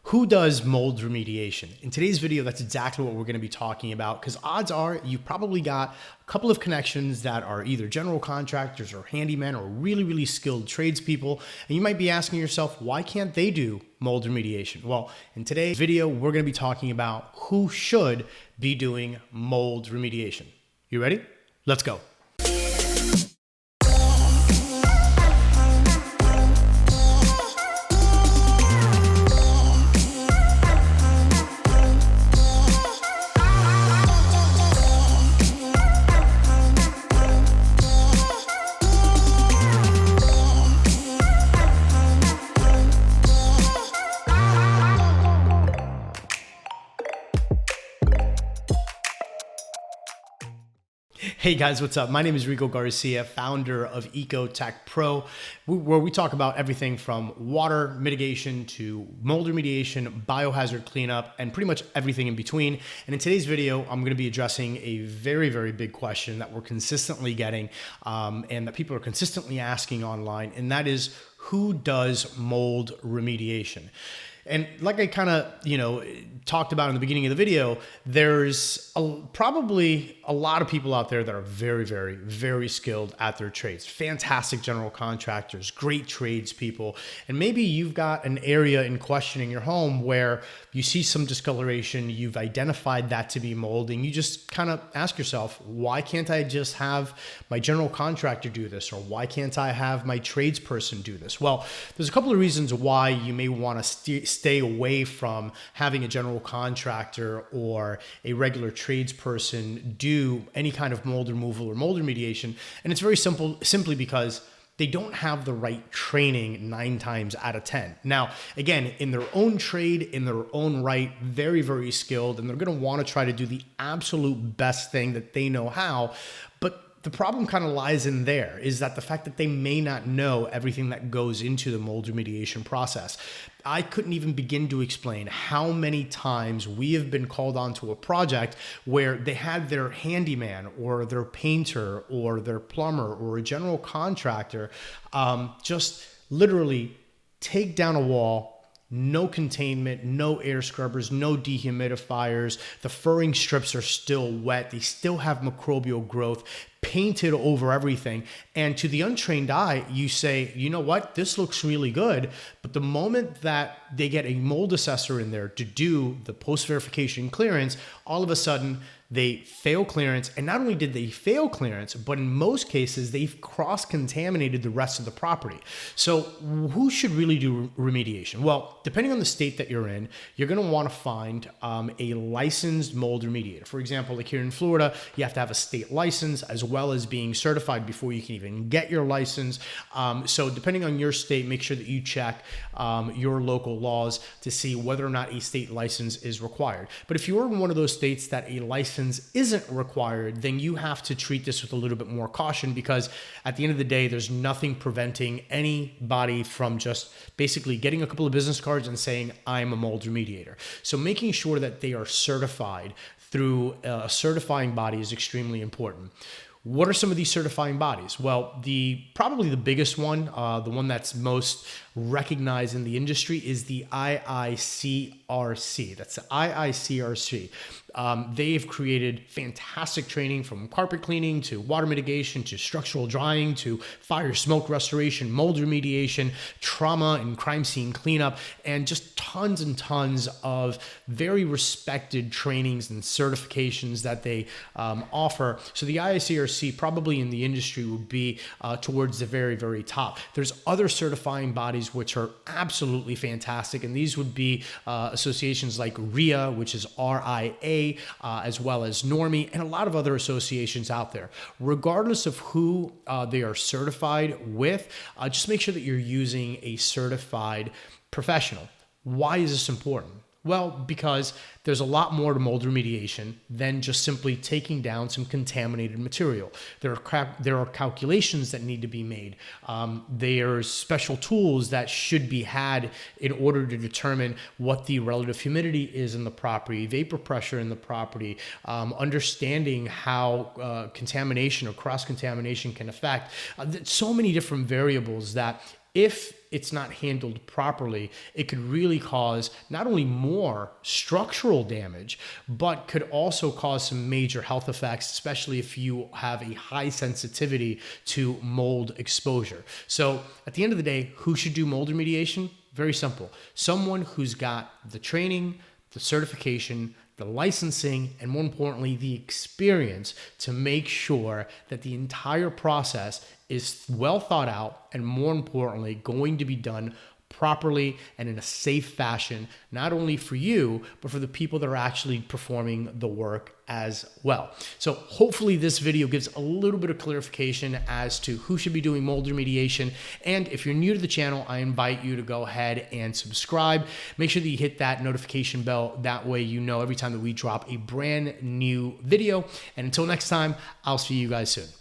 Who does mold remediation? In today's video, that's exactly what we're going to be talking about, because odds are you've probably got a couple of connections that are either general contractors or handymen or really skilled tradespeople. And you might be asking yourself, why can't they do mold remediation? Well, in today's video, we're going to be talking about who should be doing mold remediation. You ready? Let's go. Hey guys, what's up? My name is Rico Garcia, founder of EcoTech Pro, where we talk about everything from water mitigation to mold remediation, biohazard cleanup, and pretty much everything in between. And in today's video, I'm going to be addressing a very big question that we're consistently getting and that people are consistently asking online, and that is, who does mold remediation? And like I kind of, talked about in the beginning of the video, there's probably a lot of people out there that are very skilled at their trades. Fantastic general contractors, great tradespeople. And maybe you've got an area in question in your home where you see some discoloration, you've identified that to be mold, and you just kind of ask yourself, why can't I just have my general contractor do this? Or why can't I have my tradesperson do this? Well, there's a couple of reasons why you may want to stay away from having a general contractor or a regular tradesperson do any kind of mold removal or mold remediation. And it's very simple, simply because they don't have the right training 9 times out of 10. Now, again, in their own trade, in their own right, very skilled, and they're gonna wanna try to do the absolute best thing that they know how. But the problem kind of lies in there, is that the fact that they may not know everything that goes into the mold remediation process. I couldn't even begin to explain how many times we have been called onto a project where they had their handyman or their painter or their plumber or a general contractor just literally take down a wall. No containment, no air scrubbers, no dehumidifiers. The furring strips are still wet. They still have microbial growth painted over everything. And to the untrained eye, you say, you know what, this looks really good. But the moment that they get a mold assessor in there to do the post-verification clearance, all of a sudden they fail clearance. And not only did they fail clearance, but in most cases, they've cross-contaminated the rest of the property. So who should really do remediation? Well, depending on the state that you're in, you're gonna wanna find a licensed mold remediator. For example, like here in Florida, you have to have a state license as well as being certified before you can even get your license. So depending on your state, make sure that you check your local laws to see whether or not a state license is required. But if you're in one of those states that a license isn't required, then you have to treat this with a little bit more caution, because at the end of the day, there's nothing preventing anybody from just basically getting a couple of business cards and saying, I'm a mold remediator. So making sure that they are certified through a certifying body is extremely important. What are some of these certifying bodies? Well, probably the biggest one, the one that's most recognized in the industry, is the IICRC. That's the IICRC. They've created fantastic training, from carpet cleaning to water mitigation to structural drying to fire smoke restoration, mold remediation, trauma and crime scene cleanup, and just tons and tons of very respected trainings and certifications that they offer. So the IICRC probably in the industry would be towards the very top. There's other certifying bodies which are absolutely fantastic, and these would be associations like RIA, which is RIA, as well as Normie, and a lot of other associations out there. Regardless of who they are certified with, just make sure that you're using a certified professional. Why is this important? Well, because there's a lot more to mold remediation than just simply taking down some contaminated material. There are calculations that need to be made. There's special tools that should be had in order to determine what the relative humidity is in the property, vapor pressure in the property, understanding how contamination or cross-contamination can affect. So many different variables that if it's not handled properly, it could really cause not only more structural damage, but could also cause some major health effects, especially if you have a high sensitivity to mold exposure. So at the end of the day, who should do mold remediation? Very simple. Someone who's got the training, the certification, the licensing, and more importantly, the experience to make sure that the entire process is well thought out and, more importantly, going to be done properly and in a safe fashion, not only for you, but for the people that are actually performing the work as well. So hopefully this video gives a little bit of clarification as to who should be doing mold remediation. And if you're new to the channel, I invite you to go ahead and subscribe. Make sure that you hit that notification bell. That way you know every time that we drop a brand new video. And until next time, I'll see you guys soon.